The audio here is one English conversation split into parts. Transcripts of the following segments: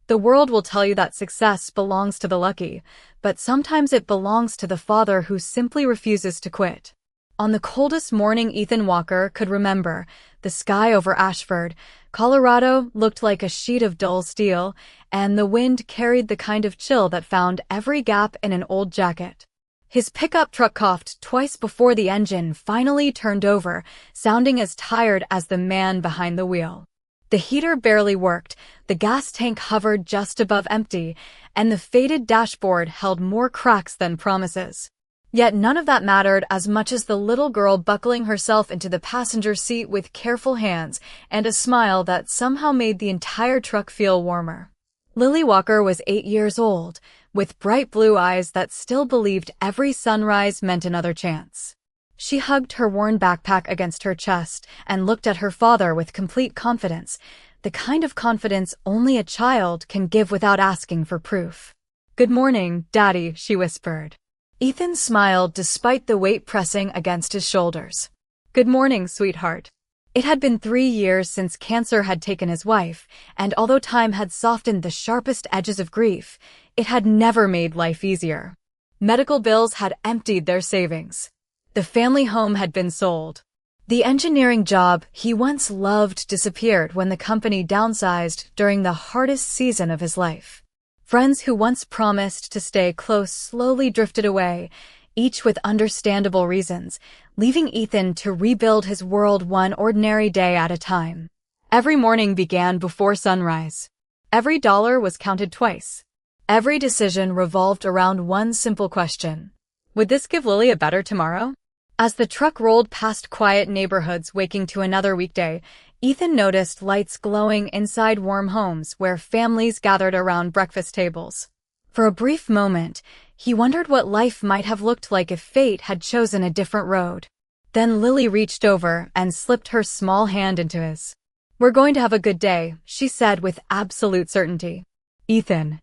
The world will tell you that success belongs to the lucky, but sometimes it belongs to the father who simply refuses to quit. On the coldest morning Ethan Walker could remember, the sky over Ashford, Colorado looked like a sheet of dull steel, and the wind carried the kind of chill that found every gap in an old jacket. His pickup truck coughed twice before the engine finally turned over, sounding as tired as the man behind the wheel. The heater barely worked, the gas tank hovered just above empty, and the faded dashboard held more cracks than promises. Yet none of that mattered as much as the little girl buckling herself into the passenger seat with careful hands and a smile that somehow made the entire truck feel warmer. Lily Walker was 8 years old, with bright blue eyes that still believed every sunrise meant another chance. She hugged her worn backpack against her chest and looked at her father with complete confidence, the kind of confidence only a child can give without asking for proof. "Good morning, Daddy," she whispered. Ethan smiled despite the weight pressing against his shoulders. "Good morning, sweetheart." It had been 3 years since cancer had taken his wife, and although time had softened the sharpest edges of grief, it had never made life easier. Medical bills had emptied their savings. The family home had been sold. The engineering job he once loved disappeared when the company downsized during the hardest season of his life. Friends who once promised to stay close slowly drifted away, each with understandable reasons, leaving Ethan to rebuild his world one ordinary day at a time. Every morning began before sunrise. Every dollar was counted twice. Every decision revolved around one simple question. Would this give Lily a better tomorrow? As the truck rolled past quiet neighborhoods waking to another weekday, Ethan noticed lights glowing inside warm homes where families gathered around breakfast tables. For a brief moment, he wondered what life might have looked like if fate had chosen a different road. Then Lily reached over and slipped her small hand into his. "We're going to have a good day," she said with absolute certainty. Ethan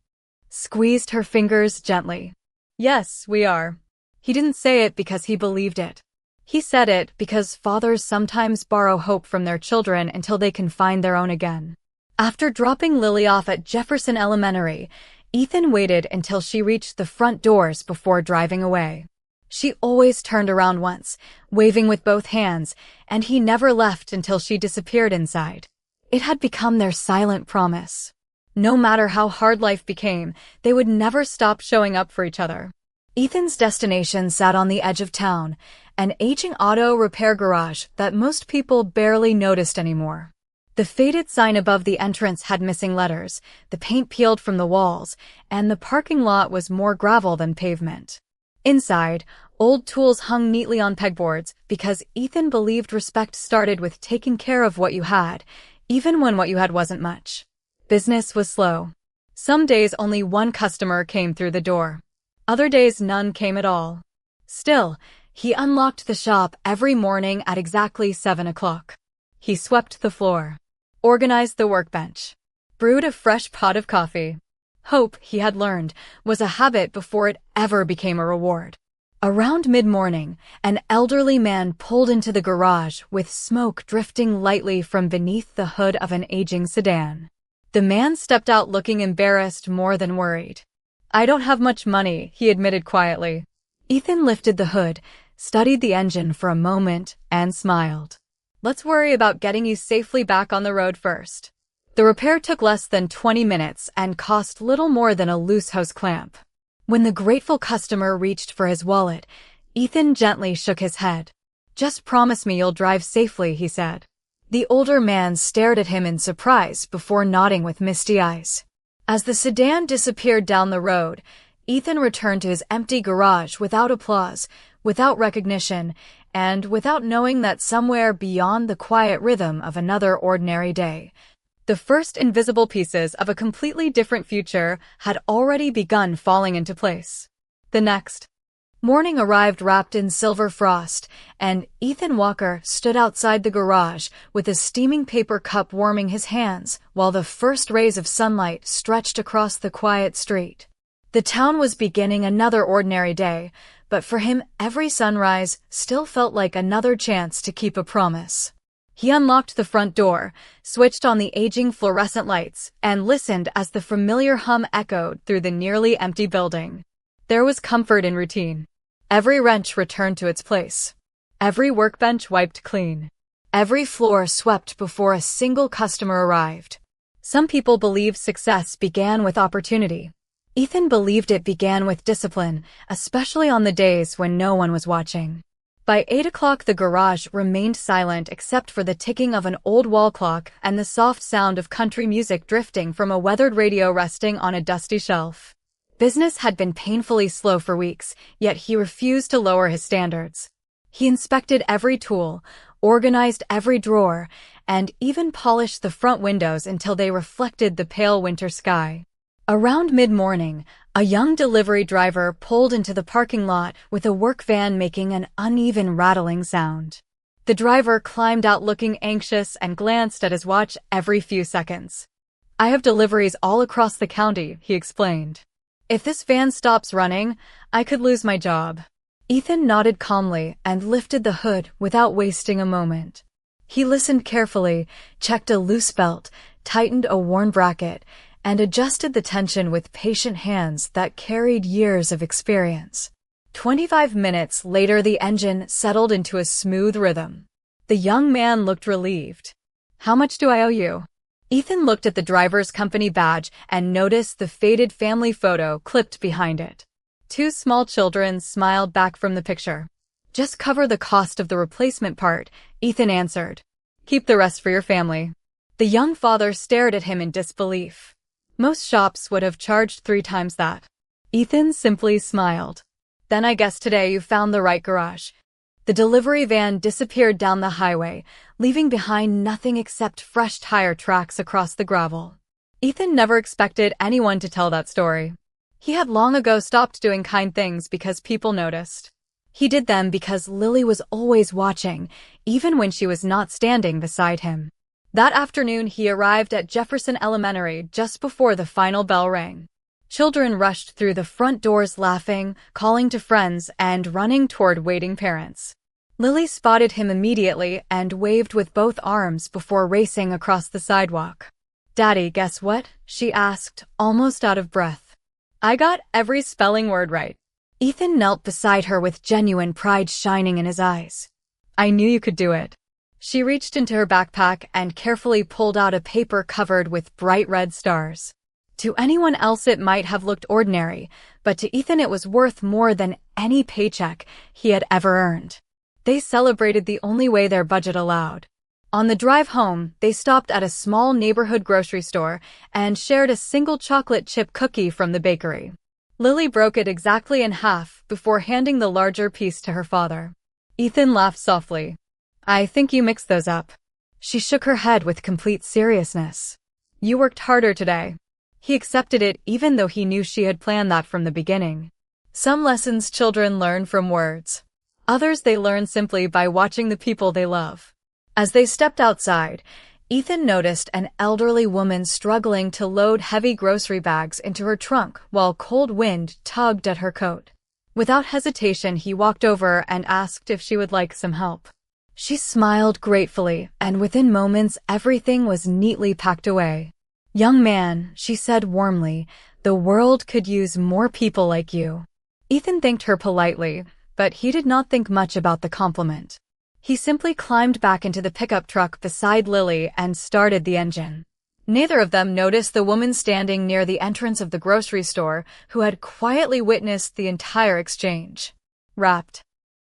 squeezed her fingers gently. "Yes, we are." He didn't say it because he believed it. He said it because fathers sometimes borrow hope from their children until they can find their own again. After dropping Lily off at Jefferson Elementary, Ethan waited until she reached the front doors before driving away. She always turned around once, waving with both hands, and he never left until she disappeared inside. It had become their silent promise. No matter how hard life became, they would never stop showing up for each other. Ethan's destination sat on the edge of town, an aging auto repair garage that most people barely noticed anymore. The faded sign above the entrance had missing letters, the paint peeled from the walls, and the parking lot was more gravel than pavement. Inside, old tools hung neatly on pegboards because Ethan believed respect started with taking care of what you had, even when what you had wasn't much. Business was slow. Some days only one customer came through the door. Other days none came at all. Still, he unlocked the shop every morning at exactly 7 o'clock. He swept the floor, organized the workbench, brewed a fresh pot of coffee. Hope, he had learned, was a habit before it ever became a reward. Around mid-morning, an elderly man pulled into the garage with smoke drifting lightly from beneath the hood of an aging sedan. The man stepped out looking embarrassed more than worried. "I don't have much money," he admitted quietly. Ethan lifted the hood, studied the engine for a moment, and smiled. "Let's worry about getting you safely back on the road first." The repair took less than 20 minutes and cost little more than a loose hose clamp. When the grateful customer reached for his wallet, Ethan gently shook his head. "Just promise me you'll drive safely," he said. The older man stared at him in surprise before nodding with misty eyes. As the sedan disappeared down the road, Ethan returned to his empty garage without applause, without recognition, and without knowing that somewhere beyond the quiet rhythm of another ordinary day, the first invisible pieces of a completely different future had already begun falling into place. The next morning arrived wrapped in silver frost, and Ethan Walker stood outside the garage with a steaming paper cup warming his hands while the first rays of sunlight stretched across the quiet street. The town was beginning another ordinary day, but for him every sunrise still felt like another chance to keep a promise. He unlocked the front door, switched on the aging fluorescent lights, and listened as the familiar hum echoed through the nearly empty building. There was comfort in routine. Every wrench returned to its place. Every workbench wiped clean. Every floor swept before a single customer arrived. Some people believe success began with opportunity. Ethan believed it began with discipline, especially on the days when no one was watching. By 8 o'clock, the garage remained silent except for the ticking of an old wall clock and the soft sound of country music drifting from a weathered radio resting on a dusty shelf. Business had been painfully slow for weeks, yet he refused to lower his standards. He inspected every tool, organized every drawer, and even polished the front windows until they reflected the pale winter sky. Around mid-morning, a young delivery driver pulled into the parking lot with a work van making an uneven rattling sound. The driver climbed out looking anxious and glanced at his watch every few seconds. "I have deliveries all across the county," he explained. "If this van stops running, I could lose my job." Ethan nodded calmly and lifted the hood without wasting a moment. He listened carefully, checked a loose belt, tightened a worn bracket, and adjusted the tension with patient hands that carried years of experience. 25 minutes later, the engine settled into a smooth rhythm. The young man looked relieved. "How much do I owe you?" Ethan looked at the driver's company badge and noticed the faded family photo clipped behind it. Two small children smiled back from the picture. "Just cover the cost of the replacement part," Ethan answered. "Keep the rest for your family." The young father stared at him in disbelief. Most shops would have charged 3 times that. Ethan simply smiled. "Then I guess today you found the right garage." The delivery van disappeared down the highway, leaving behind nothing except fresh tire tracks across the gravel. Ethan never expected anyone to tell that story. He had long ago stopped doing kind things because people noticed. He did them because Lily was always watching, even when she was not standing beside him. That afternoon, he arrived at Jefferson Elementary just before the final bell rang. Children rushed through the front doors laughing, calling to friends, and running toward waiting parents. Lily spotted him immediately and waved with both arms before racing across the sidewalk. "Daddy, guess what?" she asked, almost out of breath. "I got every spelling word right." Ethan knelt beside her with genuine pride shining in his eyes. "I knew you could do it." She reached into her backpack and carefully pulled out a paper covered with bright red stars. To anyone else it might have looked ordinary, but to Ethan it was worth more than any paycheck he had ever earned. They celebrated the only way their budget allowed. On the drive home, they stopped at a small neighborhood grocery store and shared a single chocolate chip cookie from the bakery. Lily broke it exactly in half before handing the larger piece to her father. Ethan laughed softly. "I think you mixed those up." She shook her head with complete seriousness. "You worked harder today." He accepted it even though he knew she had planned that from the beginning. Some lessons children learn from words. Others they learn simply by watching the people they love. As they stepped outside, Ethan noticed an elderly woman struggling to load heavy grocery bags into her trunk while cold wind tugged at her coat. Without hesitation, he walked over and asked if she would like some help. She smiled gratefully, and within moments everything was neatly packed away. "Young man," she said warmly, "the world could use more people like you." Ethan thanked her politely, but he did not think much about the compliment. He simply climbed back into the pickup truck beside Lily and started the engine. Neither of them noticed the woman standing near the entrance of the grocery store who had quietly witnessed the entire exchange. Wrapped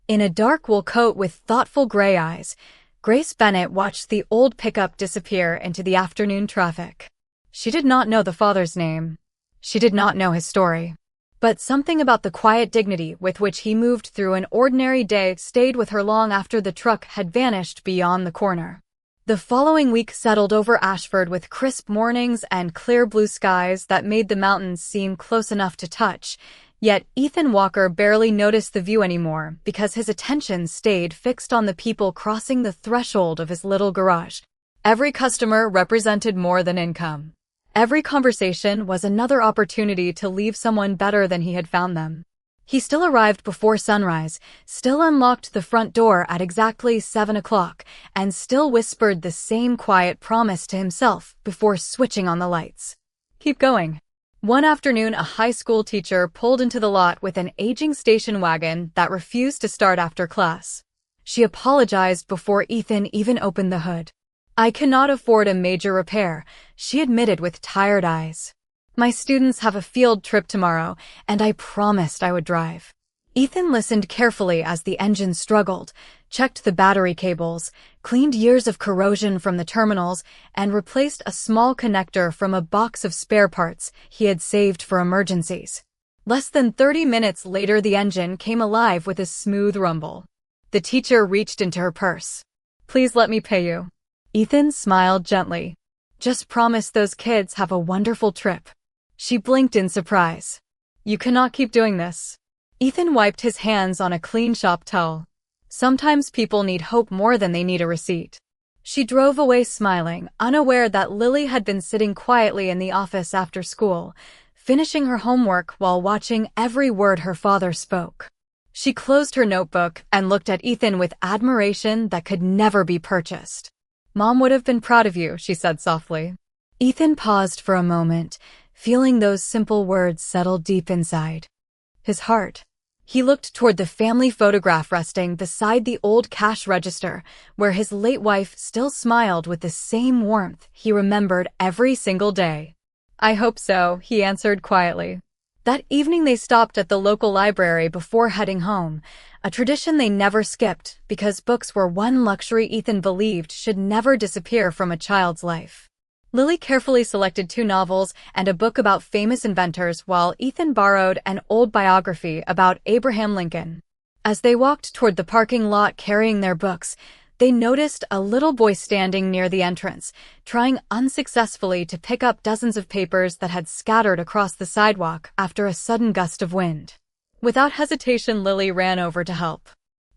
in a dark wool coat with thoughtful gray eyes, Grace Bennett watched the old pickup disappear into the afternoon traffic. She did not know the father's name. She did not know his story. But something about the quiet dignity with which he moved through an ordinary day stayed with her long after the truck had vanished beyond the corner. The following week settled over Ashford with crisp mornings and clear blue skies that made the mountains seem close enough to touch. Yet Ethan Walker barely noticed the view anymore because his attention stayed fixed on the people crossing the threshold of his little garage. Every customer represented more than income. Every conversation was another opportunity to leave someone better than he had found them. He still arrived before sunrise, still unlocked the front door at exactly 7 o'clock, and still whispered the same quiet promise to himself before switching on the lights. Keep going. One afternoon, a high school teacher pulled into the lot with an aging station wagon that refused to start after class. She apologized before Ethan even opened the hood. "I cannot afford a major repair," she admitted with tired eyes. "My students have a field trip tomorrow, and I promised I would drive." Ethan listened carefully as the engine struggled, checked the battery cables, cleaned years of corrosion from the terminals, and replaced a small connector from a box of spare parts he had saved for emergencies. Less than 30 minutes later, the engine came alive with a smooth rumble. The teacher reached into her purse. "Please let me pay you." Ethan smiled gently. "Just promise those kids have a wonderful trip." She blinked in surprise. "You cannot keep doing this." Ethan wiped his hands on a clean shop towel. "Sometimes people need hope more than they need a receipt." She drove away smiling, unaware that Lily had been sitting quietly in the office after school, finishing her homework while watching every word her father spoke. She closed her notebook and looked at Ethan with admiration that could never be purchased. "Mom would have been proud of you," she said softly. Ethan paused for a moment, feeling those simple words settle deep inside his heart. He looked toward the family photograph resting beside the old cash register, where his late wife still smiled with the same warmth he remembered every single day. "I hope so," he answered quietly. That evening they stopped at the local library before heading home, a tradition they never skipped because books were one luxury Ethan believed should never disappear from a child's life. Lily carefully selected 2 novels and a book about famous inventors, while Ethan borrowed an old biography about Abraham Lincoln. As they walked toward the parking lot carrying their books, they noticed a little boy standing near the entrance, trying unsuccessfully to pick up dozens of papers that had scattered across the sidewalk after a sudden gust of wind. Without hesitation, Lily ran over to help.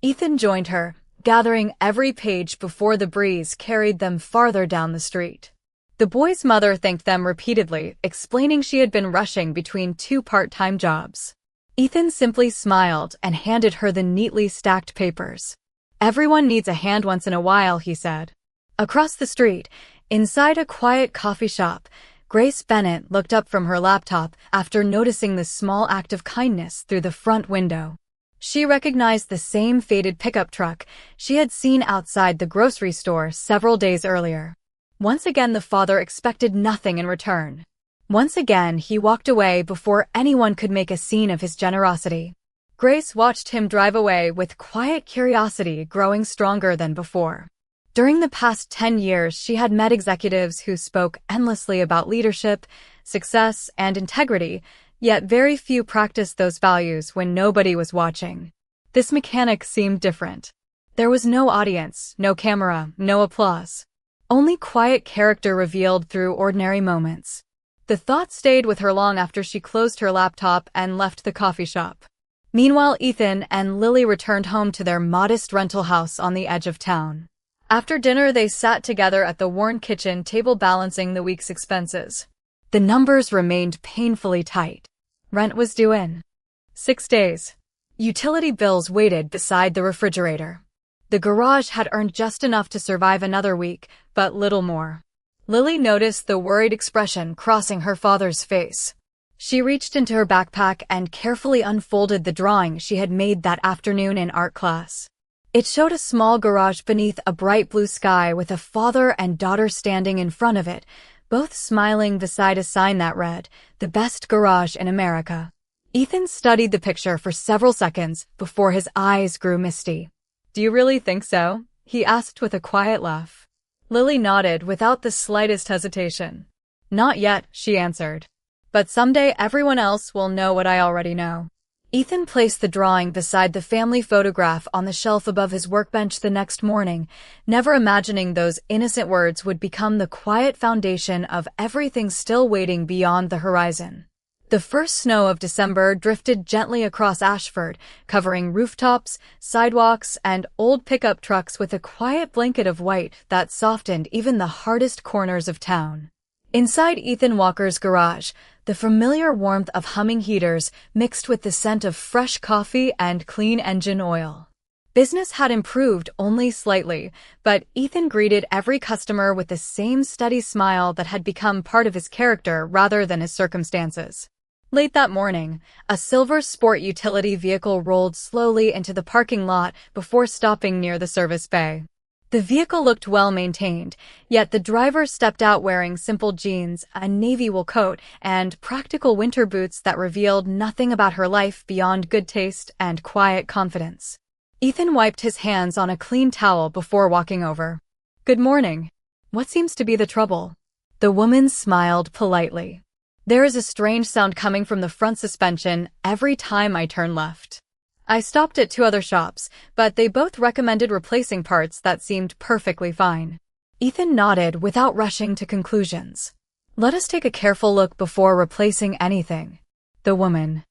Ethan joined her, gathering every page before the breeze carried them farther down the street. The boy's mother thanked them repeatedly, explaining she had been rushing between 2 part-time jobs. Ethan simply smiled and handed her the neatly stacked papers. "Everyone needs a hand once in a while," he said. Across the street, inside a quiet coffee shop, Grace Bennett looked up from her laptop after noticing the small act of kindness through the front window. She recognized the same faded pickup truck she had seen outside the grocery store several days earlier. Once again, the father expected nothing in return. Once again, he walked away before anyone could make a scene of his generosity. Grace watched him drive away with quiet curiosity growing stronger than before. During the past 10 years, she had met executives who spoke endlessly about leadership, success, and integrity, yet very few practiced those values when nobody was watching. This mechanic seemed different. There was no audience, no camera, no applause. Only quiet character revealed through ordinary moments. The thought stayed with her long after she closed her laptop and left the coffee shop. Meanwhile, Ethan and Lily returned home to their modest rental house on the edge of town. After dinner, they sat together at the worn kitchen table balancing the week's expenses. The numbers remained painfully tight. Rent was due in 6 days. Utility bills waited beside the refrigerator. The garage had earned just enough to survive another week, but little more. Lily noticed the worried expression crossing her father's face. She reached into her backpack and carefully unfolded the drawing she had made that afternoon in art class. It showed a small garage beneath a bright blue sky with a father and daughter standing in front of it, both smiling beside a sign that read, "The best garage in America." Ethan studied the picture for several seconds before his eyes grew misty. "Do you really think so?" he asked with a quiet laugh. Lily nodded without the slightest hesitation. "Not yet," she answered. "But someday everyone else will know what I already know." Ethan placed the drawing beside the family photograph on the shelf above his workbench the next morning, never imagining those innocent words would become the quiet foundation of everything still waiting beyond the horizon. The first snow of December drifted gently across Ashford, covering rooftops, sidewalks, and old pickup trucks with a quiet blanket of white that softened even the hardest corners of town. Inside Ethan Walker's garage, The familiar warmth of humming heaters mixed with the scent of fresh coffee and clean engine oil. Business had improved only slightly, but Ethan greeted every customer with the same steady smile that had become part of his character rather than his circumstances. Late that morning, a silver sport utility vehicle rolled slowly into the parking lot before stopping near the service bay. The vehicle looked well-maintained, yet the driver stepped out wearing simple jeans, a navy wool coat, and practical winter boots that revealed nothing about her life beyond good taste and quiet confidence. Ethan wiped his hands on a clean towel before walking over. "Good morning. What seems to be the trouble?" The woman smiled politely. "There is a strange sound coming from the front suspension every time I turn left. I stopped at 2 other shops, but they both recommended replacing parts that seemed perfectly fine." Ethan nodded without rushing to conclusions. "Let us take a careful look before replacing anything." The woman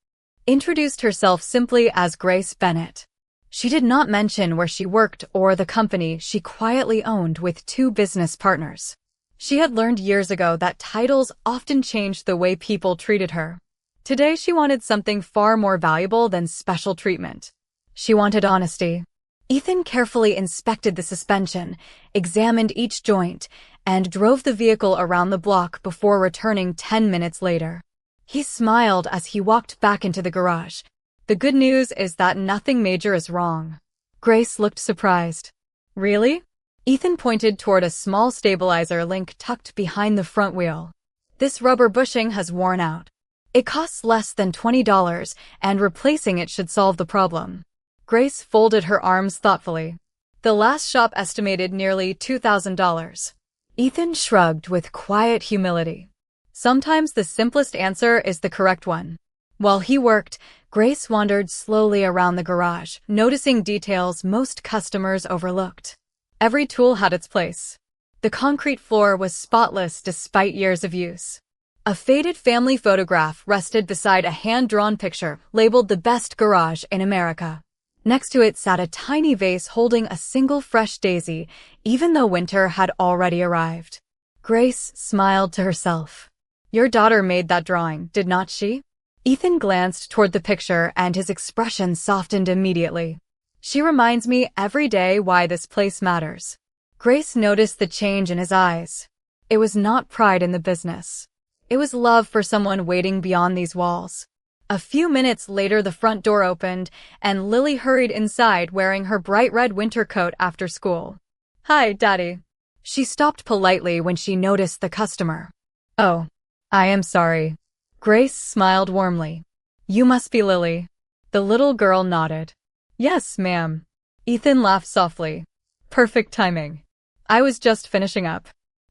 introduced herself simply as Grace Bennett. She did not mention where she worked or the company she quietly owned with 2 business partners. She had learned years ago that titles often changed the way people treated her. Today she wanted something far more valuable than special treatment. She wanted honesty. Ethan carefully inspected the suspension, examined each joint, and drove the vehicle around the block before returning 10 minutes later. He smiled as he walked back into the garage. "The good news is that nothing major is wrong." Grace looked surprised. "Really?" Ethan pointed toward a small stabilizer link tucked behind the front wheel. "This rubber bushing has worn out. It costs less than $20, and replacing it should solve the problem." Grace folded her arms thoughtfully. "The last shop estimated nearly $2,000. Ethan shrugged with quiet humility. Sometimes the simplest answer is the correct one. While he worked, Grace wandered slowly around the garage, noticing details most customers overlooked. Every tool had its place. The concrete floor was spotless despite years of use. A faded family photograph rested beside a hand-drawn picture labeled "The Best Garage in America." Next to it sat a tiny vase holding a single fresh daisy, even though winter had already arrived. Grace smiled to herself. "Your daughter made that drawing, did not she?" Ethan glanced toward the picture and his expression softened immediately. "She reminds me every day why this place matters." Grace noticed the change in his eyes. It was not pride in the business. It was love for someone waiting beyond these walls. A few minutes later, the front door opened, and Lily hurried inside wearing her bright red winter coat after school. "Hi, Daddy." She stopped politely when she noticed the customer. "Oh, I am sorry." Grace smiled warmly. "You must be Lily." The little girl nodded. "Yes, ma'am." Ethan laughed softly. "Perfect timing. I was just finishing up."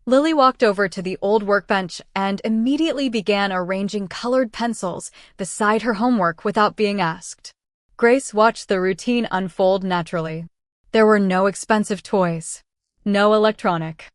Lily walked over to the old workbench and immediately began arranging colored pencils beside her homework without being asked. Grace watched the routine unfold naturally. There were no expensive toys. No electronic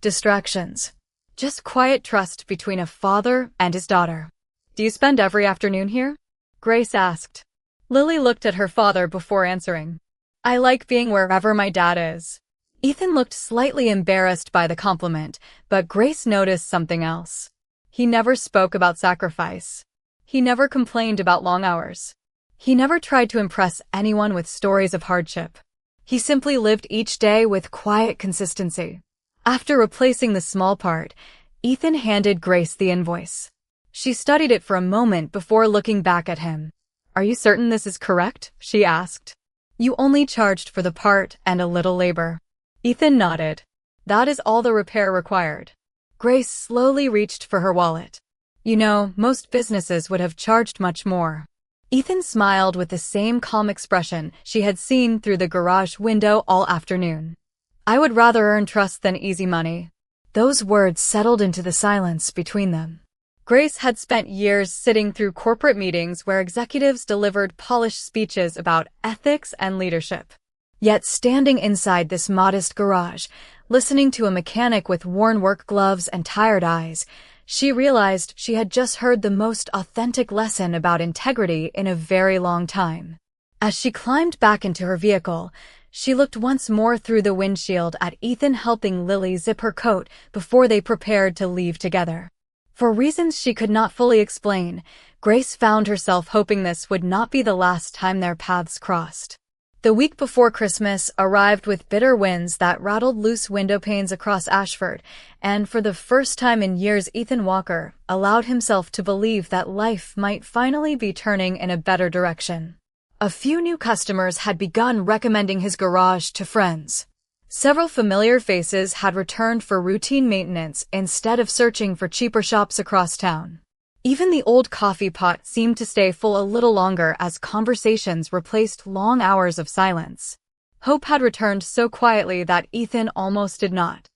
distractions. Just quiet trust between a father and his daughter. "Do you spend every afternoon here?" Grace asked. Lily looked at her father before answering. "I like being wherever my dad is." Ethan looked slightly embarrassed by the compliment, but Grace noticed something else. He never spoke about sacrifice. He never complained about long hours. He never tried to impress anyone with stories of hardship. He simply lived each day with quiet consistency. After replacing the small part, Ethan handed Grace the invoice. She studied it for a moment before looking back at him. "Are you certain this is correct?" she asked. "You only charged for the part and a little labor." Ethan nodded. "That is all the repair required." Grace slowly reached for her wallet. "You know, most businesses would have charged much more." Ethan smiled with the same calm expression she had seen through the garage window all afternoon. "I would rather earn trust than easy money." Those words settled into the silence between them. Grace had spent years sitting through corporate meetings where executives delivered polished speeches about ethics and leadership. Yet standing inside this modest garage, listening to a mechanic with worn work gloves and tired eyes, she realized she had just heard the most authentic lesson about integrity in a very long time. As she climbed back into her vehicle, she looked once more through the windshield at Ethan helping Lily zip her coat before they prepared to leave together. For reasons she could not fully explain, Grace found herself hoping this would not be the last time their paths crossed. The week before Christmas arrived with bitter winds that rattled loose window panes across Ashford, and for the first time in years Ethan Walker allowed himself to believe that life might finally be turning in a better direction. A few new customers had begun recommending his garage to friends. Several familiar faces had returned for routine maintenance instead of searching for cheaper shops across town. Even the old coffee pot seemed to stay full a little longer as conversations replaced long hours of silence. Hope had returned so quietly that Ethan almost did not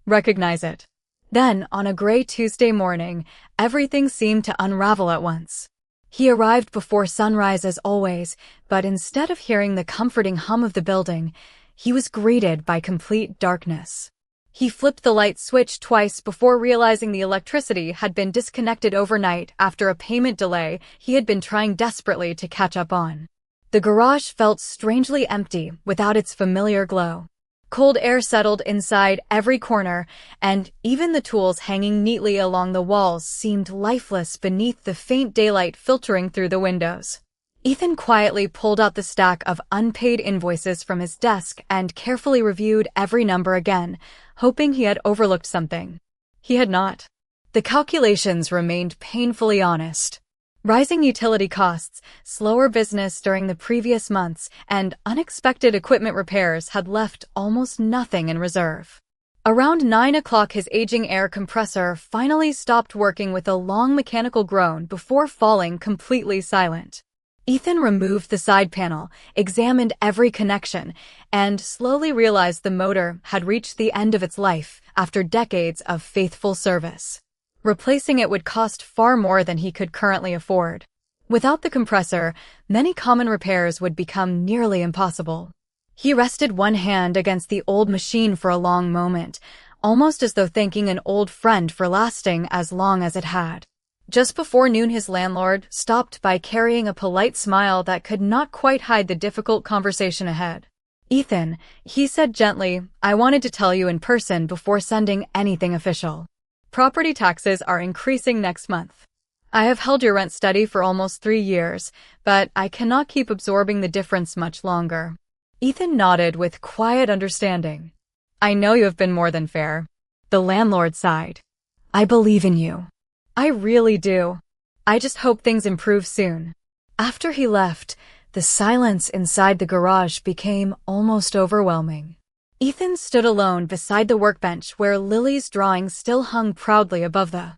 recognize it. Then, on a gray Tuesday morning, everything seemed to unravel at once. He arrived before sunrise as always, but instead of hearing the comforting hum of the building, he was greeted by complete darkness. He flipped the light switch twice before realizing the electricity had been disconnected overnight after a payment delay he had been trying desperately to catch up on. The garage felt strangely empty without its familiar glow. Cold air settled inside every corner, and even the tools hanging neatly along the walls seemed lifeless beneath the faint daylight filtering through the windows. Ethan quietly pulled out the stack of unpaid invoices from his desk and carefully reviewed every number again, hoping he had overlooked something. He had not. The calculations remained painfully honest. Rising utility costs, slower business during the previous months, and unexpected equipment repairs had left almost nothing in reserve. Around 9 o'clock his aging air compressor finally stopped working with a long mechanical groan before falling completely silent. Ethan removed the side panel, examined every connection, and slowly realized the motor had reached the end of its life after decades of faithful service. Replacing it would cost far more than he could currently afford. Without the compressor, many common repairs would become nearly impossible. He rested one hand against the old machine for a long moment, almost as though thanking an old friend for lasting as long as it had. Just before noon his landlord stopped by carrying a polite smile that could not quite hide the difficult conversation ahead. "Ethan," he said gently, "I wanted to tell you in person before sending anything official. Property taxes are increasing next month. I have held your rent steady for almost 3 years, but I cannot keep absorbing the difference much longer." Ethan nodded with quiet understanding. "I know you have been more than fair." The landlord sighed. "I believe in you. I really do. I just hope things improve soon." After he left, the silence inside the garage became almost overwhelming. Ethan stood alone beside the workbench where Lily's drawing still hung proudly above the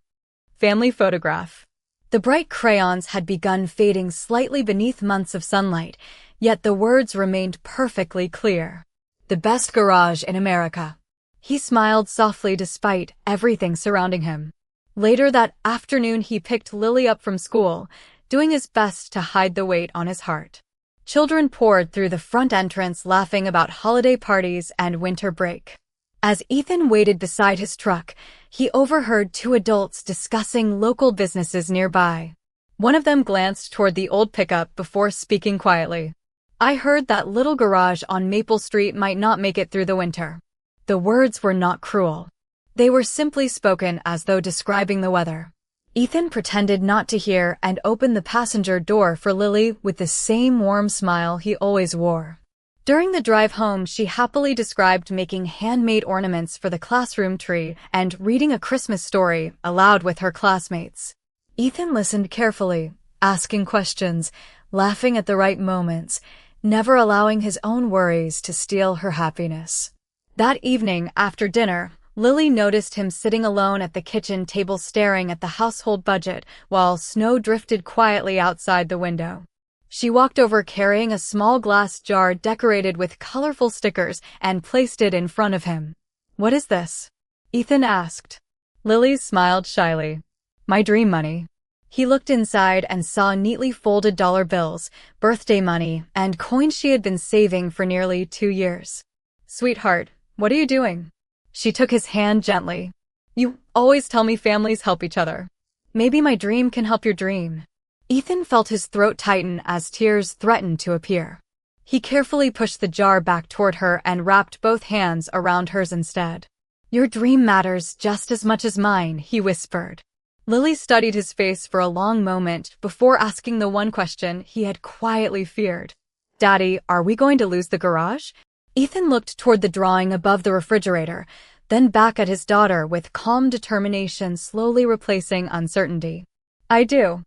family photograph. The bright crayons had begun fading slightly beneath months of sunlight, yet the words remained perfectly clear. "The best garage in America." He smiled softly despite everything surrounding him. Later that afternoon he picked Lily up from school, doing his best to hide the weight on his heart. Children poured through the front entrance laughing about holiday parties and winter break. As Ethan waited beside his truck, he overheard 2 adults discussing local businesses nearby. One of them glanced toward the old pickup before speaking quietly. "I heard that little garage on Maple Street might not make it through the winter." The words were not cruel. They were simply spoken as though describing the weather. Ethan pretended not to hear and opened the passenger door for Lily with the same warm smile he always wore. During the drive home, she happily described making handmade ornaments for the classroom tree and reading a Christmas story aloud with her classmates. Ethan listened carefully, asking questions, laughing at the right moments, never allowing his own worries to steal her happiness. That evening, after dinner, Lily noticed him sitting alone at the kitchen table staring at the household budget while snow drifted quietly outside the window. She walked over carrying a small glass jar decorated with colorful stickers and placed it in front of him. "What is this?" Ethan asked. Lily smiled shyly. "My dream money." He looked inside and saw neatly folded dollar bills, birthday money, and coins she had been saving for nearly 2 years. "Sweetheart, what are you doing?" She took his hand gently. "You always tell me families help each other. Maybe my dream can help your dream." Ethan felt his throat tighten as tears threatened to appear. He carefully pushed the jar back toward her and wrapped both hands around hers instead. "Your dream matters just as much as mine," he whispered. Lily studied his face for a long moment before asking the one question he had quietly feared. "Daddy, are we going to lose the garage?" Ethan looked toward the drawing above the refrigerator, then back at his daughter with calm determination slowly replacing uncertainty. "I do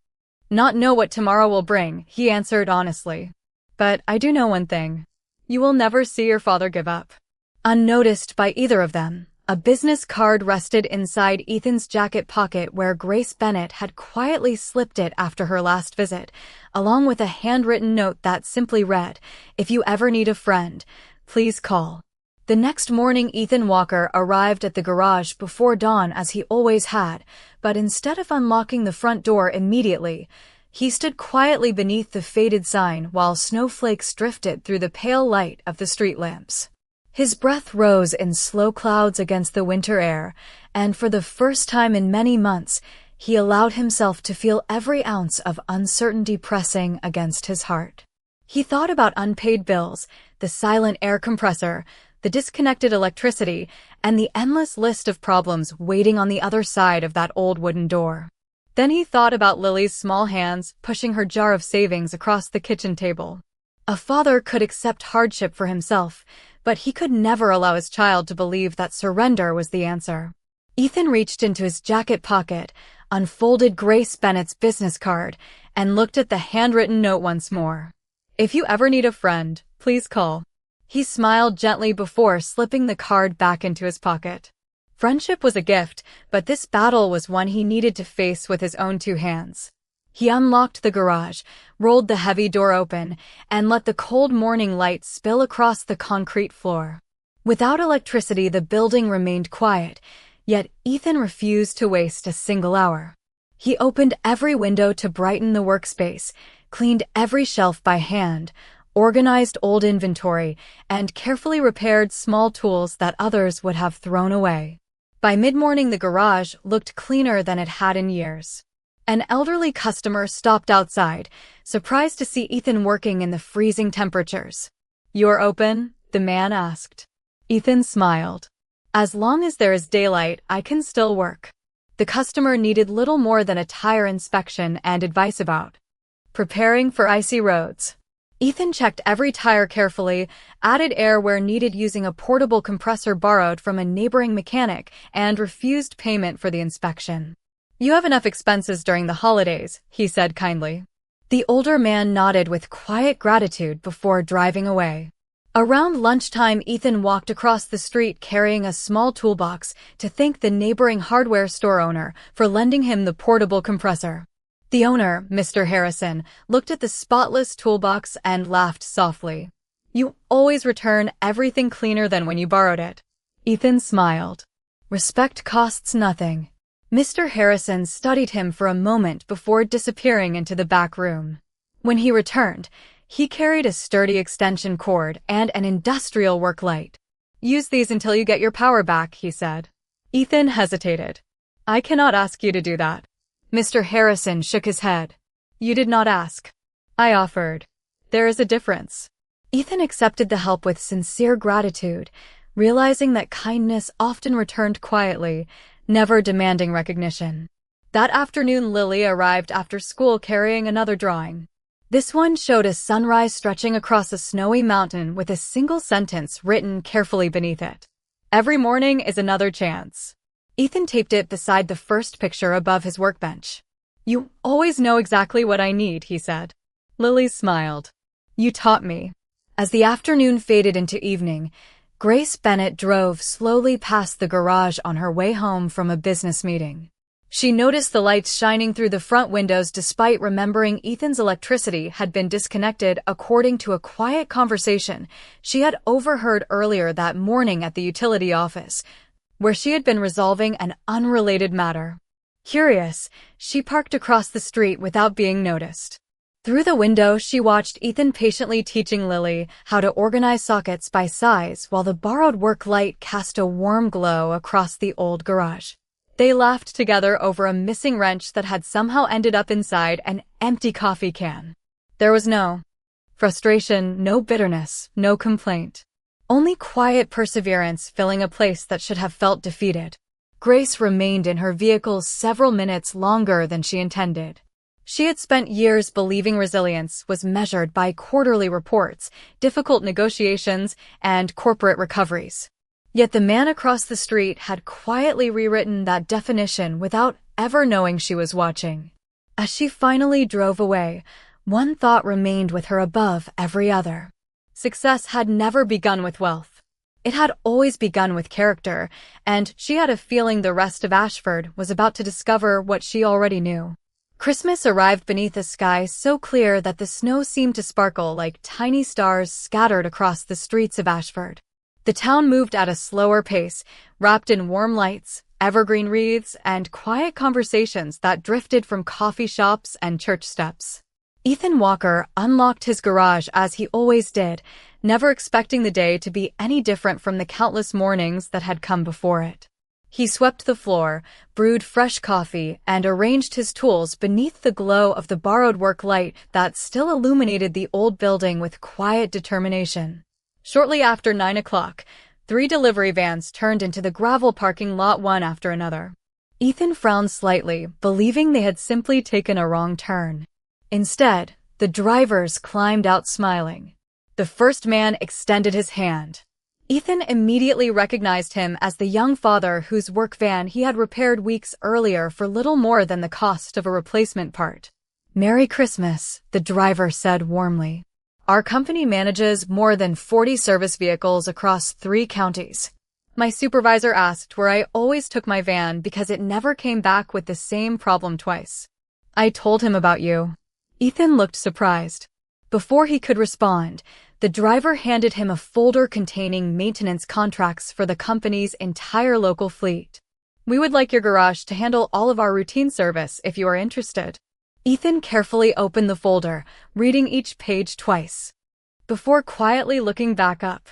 not know what tomorrow will bring," he answered honestly. "But I do know one thing. You will never see your father give up." Unnoticed by either of them, a business card rested inside Ethan's jacket pocket where Grace Bennett had quietly slipped it after her last visit, along with a handwritten note that simply read, "If you ever need a friend, please call." The next morning, Ethan Walker arrived at the garage before dawn as he always had, but instead of unlocking the front door immediately, he stood quietly beneath the faded sign while snowflakes drifted through the pale light of the street lamps. His breath rose in slow clouds against the winter air, and for the first time in many months, he allowed himself to feel every ounce of uncertainty pressing against his heart. He thought about unpaid bills, the silent air compressor, the disconnected electricity, and the endless list of problems waiting on the other side of that old wooden door. Then he thought about Lily's small hands pushing her jar of savings across the kitchen table. A father could accept hardship for himself, but he could never allow his child to believe that surrender was the answer. Ethan reached into his jacket pocket, unfolded Grace Bennett's business card, and looked at the handwritten note once more. "If you ever need a friend, please call." He smiled gently before slipping the card back into his pocket. Friendship was a gift, but this battle was one he needed to face with his own two hands. He unlocked the garage, rolled the heavy door open, and let the cold morning light spill across the concrete floor. Without electricity, the building remained quiet, yet Ethan refused to waste a single hour. He opened every window to brighten the workspace, cleaned every shelf by hand, organized old inventory, and carefully repaired small tools that others would have thrown away. By mid-morning, the garage looked cleaner than it had in years. An elderly customer stopped outside, surprised to see Ethan working in the freezing temperatures. "You're open?" the man asked. Ethan smiled. "As long as there is daylight, I can still work." The customer needed little more than a tire inspection and advice about preparing for icy roads. Ethan checked every tire carefully, added air where needed using a portable compressor borrowed from a neighboring mechanic, and refused payment for the inspection. "You have enough expenses during the holidays," he said kindly. The older man nodded with quiet gratitude before driving away. Around lunchtime, Ethan walked across the street carrying a small toolbox to thank the neighboring hardware store owner for lending him the portable compressor. The owner, Mr. Harrison, looked at the spotless toolbox and laughed softly. "You always return everything cleaner than when you borrowed it." Ethan smiled. "Respect costs nothing." Mr. Harrison studied him for a moment before disappearing into the back room. When he returned, he carried a sturdy extension cord and an industrial work light. "Use these until you get your power back," he said. Ethan hesitated. "I cannot ask you to do that." Mr. Harrison shook his head. "You did not ask. I offered. There is a difference." Ethan accepted the help with sincere gratitude, realizing that kindness often returned quietly, never demanding recognition. That afternoon, Lily arrived after school carrying another drawing. This one showed a sunrise stretching across a snowy mountain with a single sentence written carefully beneath it. "Every morning is another chance." Ethan taped it beside the first picture above his workbench. "You always know exactly what I need," he said. Lily smiled. "You taught me." As the afternoon faded into evening, Grace Bennett drove slowly past the garage on her way home from a business meeting. She noticed the lights shining through the front windows despite remembering Ethan's electricity had been disconnected according to a quiet conversation she had overheard earlier that morning at the utility office, where she had been resolving an unrelated matter. Curious, she parked across the street without being noticed. Through the window, she watched Ethan patiently teaching Lily how to organize sockets by size while the borrowed work light cast a warm glow across the old garage. They laughed together over a missing wrench that had somehow ended up inside an empty coffee can. There was no frustration, no bitterness, no complaint. Only quiet perseverance filling a place that should have felt defeated. Grace remained in her vehicle several minutes longer than she intended. She had spent years believing resilience was measured by quarterly reports, difficult negotiations, and corporate recoveries. Yet the man across the street had quietly rewritten that definition without ever knowing she was watching. As she finally drove away, one thought remained with her above every other. Success had never begun with wealth. It had always begun with character, and she had a feeling the rest of Ashford was about to discover what she already knew. Christmas arrived beneath a sky so clear that the snow seemed to sparkle like tiny stars scattered across the streets of Ashford. The town moved at a slower pace, wrapped in warm lights, evergreen wreaths, and quiet conversations that drifted from coffee shops and church steps. Ethan Walker unlocked his garage as he always did, never expecting the day to be any different from the countless mornings that had come before it. He swept the floor, brewed fresh coffee, and arranged his tools beneath the glow of the borrowed work light that still illuminated the old building with quiet determination. Shortly after 9 o'clock, 3 delivery vans turned into the gravel parking lot one after another. Ethan frowned slightly, believing they had simply taken a wrong turn. Instead, the drivers climbed out smiling. The first man extended his hand. Ethan immediately recognized him as the young father whose work van he had repaired weeks earlier for little more than the cost of a replacement part. "Merry Christmas," the driver said warmly. "Our company manages more than 40 service vehicles across 3 counties. My supervisor asked where I always took my van because it never came back with the same problem twice. I told him about you." Ethan looked surprised. Before he could respond, the driver handed him a folder containing maintenance contracts for the company's entire local fleet. "We would like your garage to handle all of our routine service if you are interested." Ethan carefully opened the folder, reading each page twice, before quietly looking back up.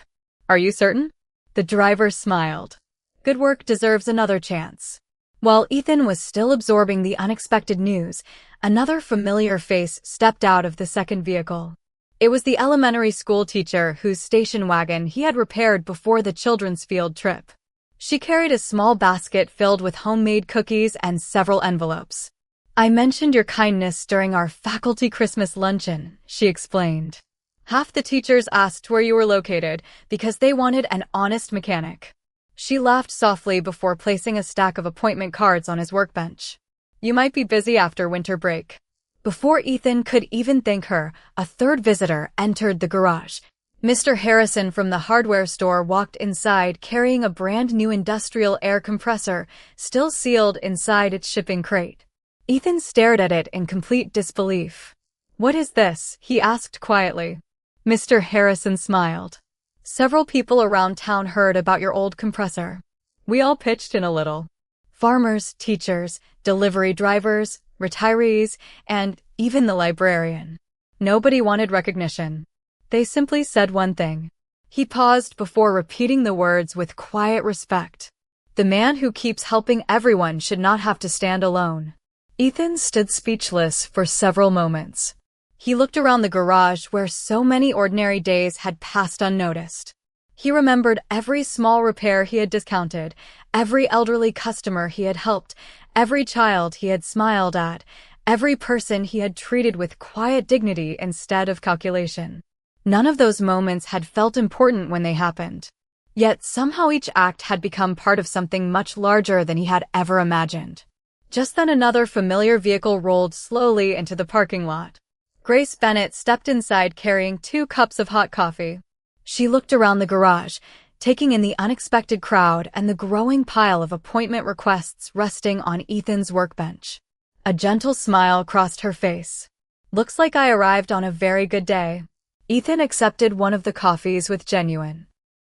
"Are you certain?" The driver smiled. "Good work deserves another chance." While Ethan was still absorbing the unexpected news, another familiar face stepped out of the second vehicle. It was the elementary school teacher whose station wagon he had repaired before the children's field trip. She carried a small basket filled with homemade cookies and several envelopes. "I mentioned your kindness during our faculty Christmas luncheon," she explained. "Half the teachers asked where you were located because they wanted an honest mechanic." She laughed softly before placing a stack of appointment cards on his workbench. "You might be busy after winter break." Before Ethan could even thank her, a third visitor entered the garage. Mr. Harrison from the hardware store walked inside carrying a brand new industrial air compressor, still sealed inside its shipping crate. Ethan stared at it in complete disbelief. "What is this?" he asked quietly. Mr. Harrison smiled. "Several people around town heard about your old compressor. We all pitched in a little. Farmers, teachers, delivery drivers, retirees, and even the librarian. Nobody wanted recognition. They simply said one thing." He paused before repeating the words with quiet respect. "The man who keeps helping everyone should not have to stand alone." Ethan stood speechless for several moments. He looked around the garage where so many ordinary days had passed unnoticed. He remembered every small repair he had discounted, every elderly customer he had helped, every child he had smiled at, every person he had treated with quiet dignity instead of calculation. None of those moments had felt important when they happened. Yet somehow each act had become part of something much larger than he had ever imagined. Just then another familiar vehicle rolled slowly into the parking lot. Grace Bennett stepped inside carrying 2 cups of hot coffee. She looked around the garage, taking in the unexpected crowd and the growing pile of appointment requests resting on Ethan's workbench. A gentle smile crossed her face. "Looks like I arrived on a very good day." Ethan accepted one of the coffees with genuine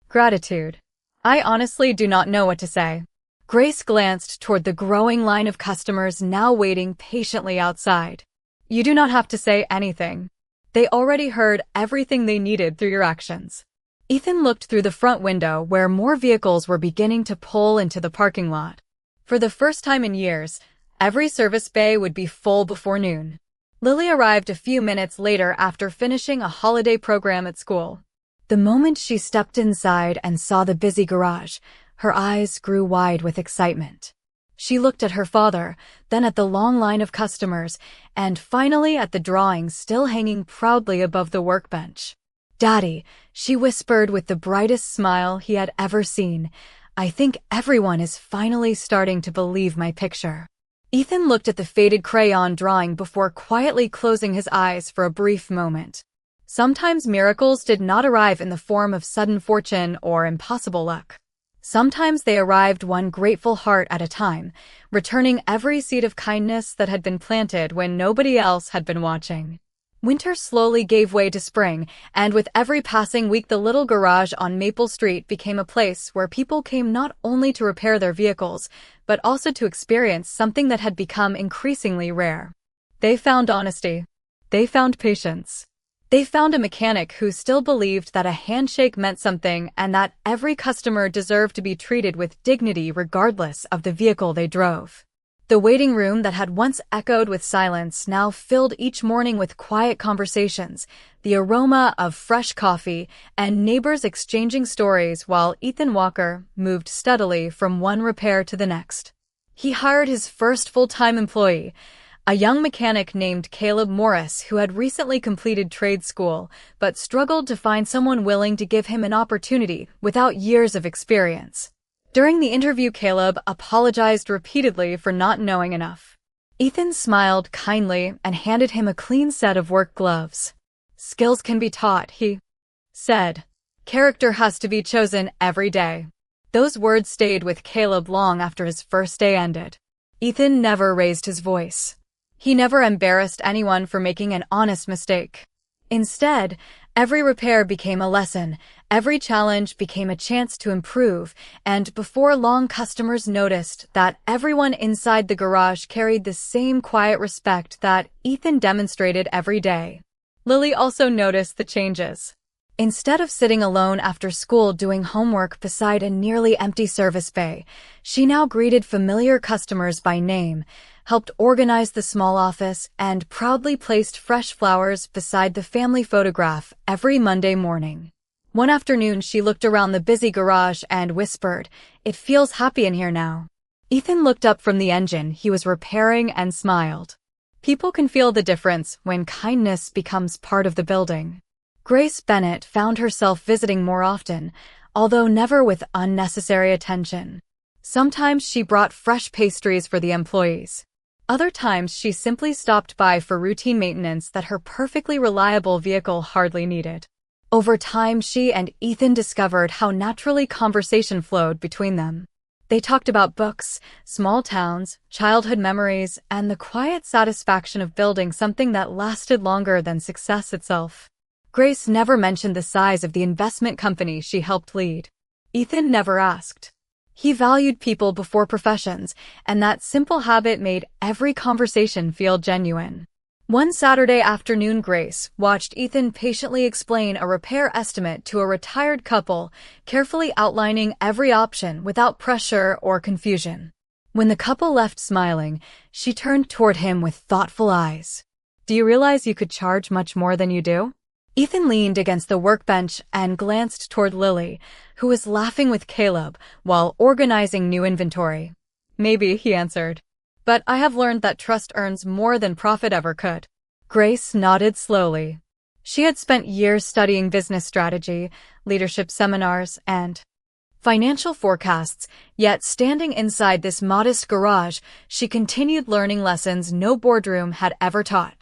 gratitude. "I honestly do not know what to say." Grace glanced toward the growing line of customers now waiting patiently outside. "You do not have to say anything. They already heard everything they needed through your actions." Ethan looked through the front window where more vehicles were beginning to pull into the parking lot. For the first time in years, every service bay would be full before noon. Lily arrived a few minutes later after finishing a holiday program at school. The moment she stepped inside and saw the busy garage, Her eyes grew wide with excitement. She looked at her father, then at the long line of customers, and finally at the drawing still hanging proudly above the workbench. "Daddy," she whispered with the brightest smile he had ever seen, "I think everyone is finally starting to believe my picture." Ethan looked at the faded crayon drawing before quietly closing his eyes for a brief moment. Sometimes miracles did not arrive in the form of sudden fortune or impossible luck. Sometimes they arrived one grateful heart at a time, returning every seed of kindness that had been planted when nobody else had been watching. Winter slowly gave way to spring, and with every passing week the little garage on Maple Street became a place where people came not only to repair their vehicles, but also to experience something that had become increasingly rare. They found honesty. They found patience. They found a mechanic who still believed that a handshake meant something and that every customer deserved to be treated with dignity regardless of the vehicle they drove. The waiting room that had once echoed with silence now filled each morning with quiet conversations, the aroma of fresh coffee, and neighbors exchanging stories while Ethan Walker moved steadily from one repair to the next. He hired his first full-time employee, a young mechanic named Caleb Morris who had recently completed trade school but struggled to find someone willing to give him an opportunity without years of experience. During the interview, Caleb apologized repeatedly for not knowing enough. Ethan smiled kindly and handed him a clean set of work gloves. "Skills can be taught," he said. "Character has to be chosen every day." Those words stayed with Caleb long after his first day ended. Ethan never raised his voice. He never embarrassed anyone for making an honest mistake. Instead, every repair became a lesson, every challenge became a chance to improve, and before long customers noticed that everyone inside the garage carried the same quiet respect that Ethan demonstrated every day. Lily also noticed the changes. Instead of sitting alone after school doing homework beside a nearly empty service bay, she now greeted familiar customers by name, helped organize the small office, and proudly placed fresh flowers beside the family photograph every Monday morning. One afternoon, she looked around the busy garage and whispered, "It feels happy in here now." Ethan looked up from the engine he was repairing and smiled. People can feel the difference when kindness becomes part of the building. Grace Bennett found herself visiting more often, although never with unnecessary attention. Sometimes she brought fresh pastries for the employees. Other times she simply stopped by for routine maintenance that her perfectly reliable vehicle hardly needed. Over time, she and Ethan discovered how naturally conversation flowed between them. They talked about books, small towns, childhood memories, and the quiet satisfaction of building something that lasted longer than success itself. Grace never mentioned the size of the investment company she helped lead. Ethan never asked. He valued people before professions, and that simple habit made every conversation feel genuine. One Saturday afternoon, Grace watched Ethan patiently explain a repair estimate to a retired couple, carefully outlining every option without pressure or confusion. When the couple left smiling, she turned toward him with thoughtful eyes. "Do you realize you could charge much more than you do?" Ethan leaned against the workbench and glanced toward Lily, who was laughing with Caleb while organizing new inventory. "Maybe," he answered. "But I have learned that trust earns more than profit ever could." Grace nodded slowly. She had spent years studying business strategy, leadership seminars, and financial forecasts, yet standing inside this modest garage, she continued learning lessons no boardroom had ever taught.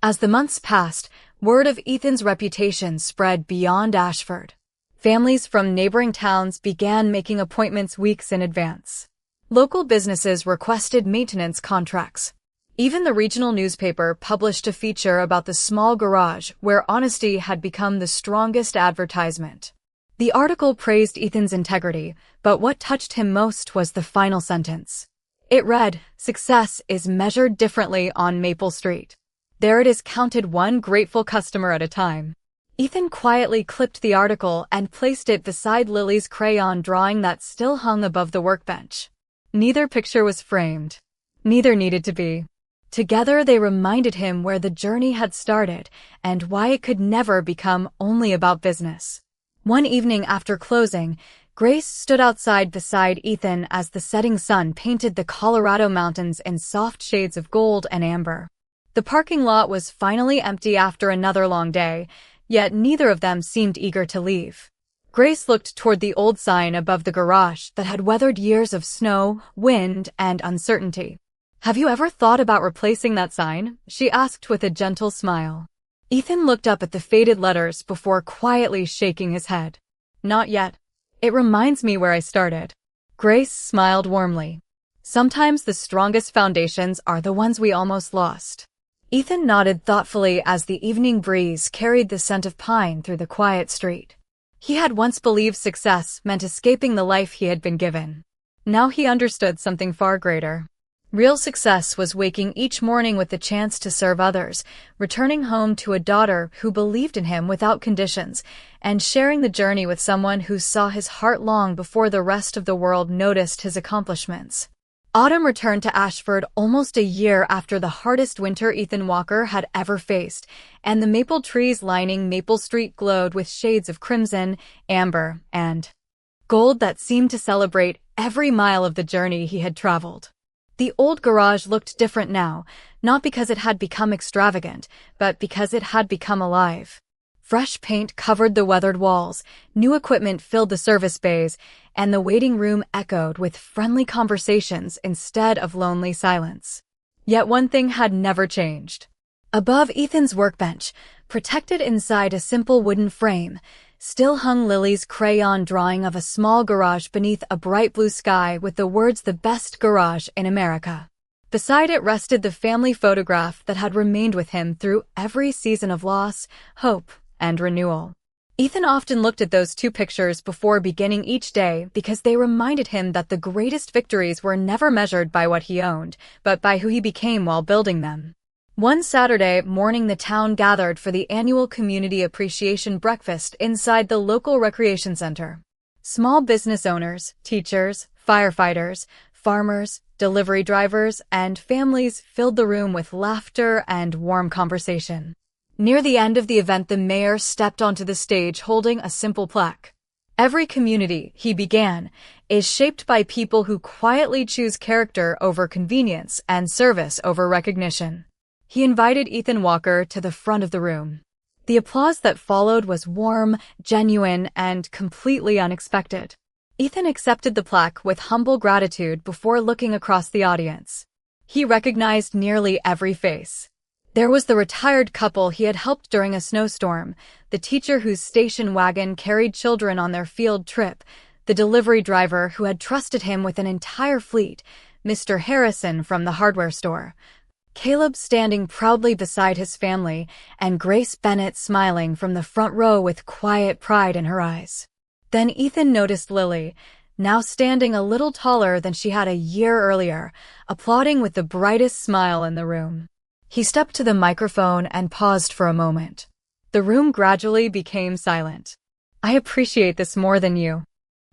As the months passed, word of Ethan's reputation spread beyond Ashford. Families from neighboring towns began making appointments weeks in advance. Local businesses requested maintenance contracts. Even the regional newspaper published a feature about the small garage where honesty had become the strongest advertisement. The article praised Ethan's integrity, but what touched him most was the final sentence. It read, "Success is measured differently on Maple Street. There it is, counted one grateful customer at a time." Ethan quietly clipped the article and placed it beside Lily's crayon drawing that still hung above the workbench. Neither picture was framed. Neither needed to be. Together they reminded him where the journey had started and why it could never become only about business. One evening after closing, Grace stood outside beside Ethan as the setting sun painted the Colorado mountains in soft shades of gold and amber. The parking lot was finally empty after another long day, yet neither of them seemed eager to leave. Grace looked toward the old sign above the garage that had weathered years of snow, wind, and uncertainty. "Have you ever thought about replacing that sign?" she asked with a gentle smile. Ethan looked up at the faded letters before quietly shaking his head. "Not yet. It reminds me where I started." Grace smiled warmly. "Sometimes the strongest foundations are the ones we almost lost." Ethan nodded thoughtfully as the evening breeze carried the scent of pine through the quiet street. He had once believed success meant escaping the life he had been given. Now he understood something far greater. Real success was waking each morning with the chance to serve others, returning home to a daughter who believed in him without conditions, and sharing the journey with someone who saw his heart long before the rest of the world noticed his accomplishments. Autumn returned to Ashford almost a year after the hardest winter Ethan Walker had ever faced, and the maple trees lining Maple Street glowed with shades of crimson, amber, and gold that seemed to celebrate every mile of the journey he had traveled. The old garage looked different now, not because it had become extravagant, but because it had become alive. Fresh paint covered the weathered walls, new equipment filled the service bays, and the waiting room echoed with friendly conversations instead of lonely silence. Yet one thing had never changed. Above Ethan's workbench, protected inside a simple wooden frame, still hung Lily's crayon drawing of a small garage beneath a bright blue sky with the words "the best garage in America." Beside it rested the family photograph that had remained with him through every season of loss, hope, and renewal. Ethan often looked at those two pictures before beginning each day because they reminded him that the greatest victories were never measured by what he owned, but by who he became while building them. One Saturday morning, the town gathered for the annual Community Appreciation Breakfast inside the local recreation center. Small business owners, teachers, firefighters, farmers, delivery drivers, and families filled the room with laughter and warm conversation. Near the end of the event, the mayor stepped onto the stage holding a simple plaque. "Every community," he began, "is shaped by people who quietly choose character over convenience and service over recognition." He invited Ethan Walker to the front of the room. The applause that followed was warm, genuine, and completely unexpected. Ethan accepted the plaque with humble gratitude before looking across the audience. He recognized nearly every face. There was the retired couple he had helped during a snowstorm, the teacher whose station wagon carried children on their field trip, the delivery driver who had trusted him with an entire fleet, Mr. Harrison from the hardware store, Caleb standing proudly beside his family, and Grace Bennett smiling from the front row with quiet pride in her eyes. Then Ethan noticed Lily, now standing a little taller than she had a year earlier, applauding with the brightest smile in the room. He stepped to the microphone and paused for a moment. The room gradually became silent. "I appreciate this more than you."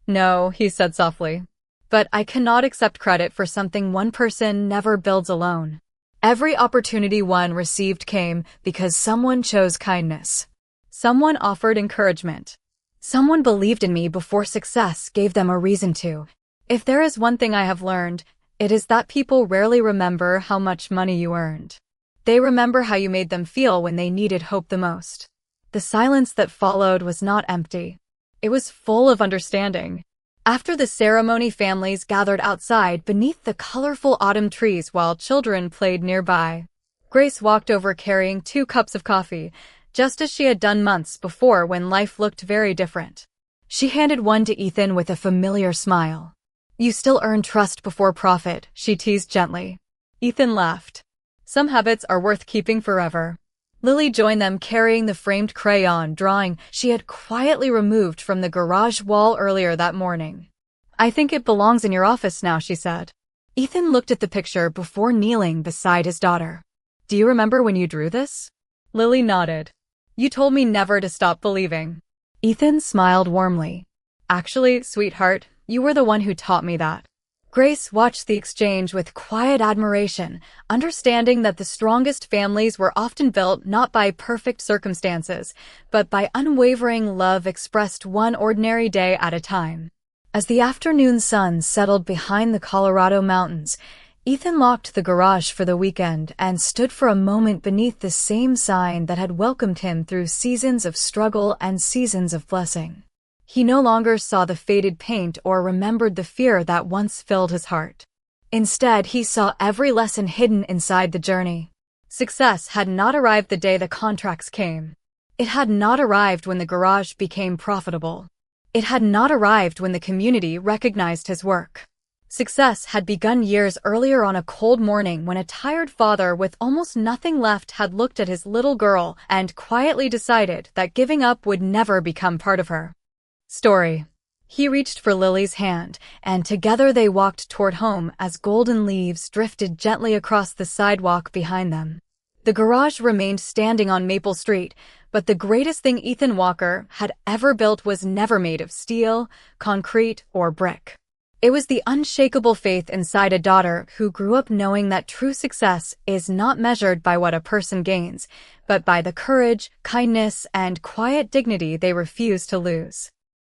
"No," he said softly. "But I cannot accept credit for something one person never builds alone. Every opportunity one received came because someone chose kindness. Someone offered encouragement. Someone believed in me before success gave them a reason to. If there is one thing I have learned, it is that people rarely remember how much money you earned. They remember how you made them feel when they needed hope the most." The silence that followed was not empty. It was full of understanding. After the ceremony, families gathered outside beneath the colorful autumn trees while children played nearby. Grace walked over carrying 2 cups of coffee, just as she had done months before when life looked very different. She handed one to Ethan with a familiar smile. "You still earn trust before profit," she teased gently. Ethan laughed. "Some habits are worth keeping forever." Lily joined them carrying the framed crayon drawing she had quietly removed from the garage wall earlier that morning. "I think it belongs in your office now," she said. Ethan looked at the picture before kneeling beside his daughter. "Do you remember when you drew this?" Lily nodded. "You told me never to stop believing." Ethan smiled warmly. "Actually, sweetheart, you were the one who taught me that." Grace watched the exchange with quiet admiration, understanding that the strongest families were often built not by perfect circumstances, but by unwavering love expressed one ordinary day at a time. As the afternoon sun settled behind the Colorado mountains, Ethan locked the garage for the weekend and stood for a moment beneath the same sign that had welcomed him through seasons of struggle and seasons of blessing. He no longer saw the faded paint or remembered the fear that once filled his heart. Instead, he saw every lesson hidden inside the journey. Success had not arrived the day the contracts came. It had not arrived when the garage became profitable. It had not arrived when the community recognized his work. Success had begun years earlier on a cold morning when a tired father with almost nothing left had looked at his little girl and quietly decided that giving up would never become part of her story. He reached for Lily's hand, and together they walked toward home as golden leaves drifted gently across the sidewalk behind them. The garage remained standing on Maple Street, but the greatest thing Ethan Walker had ever built was never made of steel, concrete, or brick. It was the unshakable faith inside a daughter who grew up knowing that true success is not measured by what a person gains, but by the courage, kindness, and quiet dignity they refuse to lose.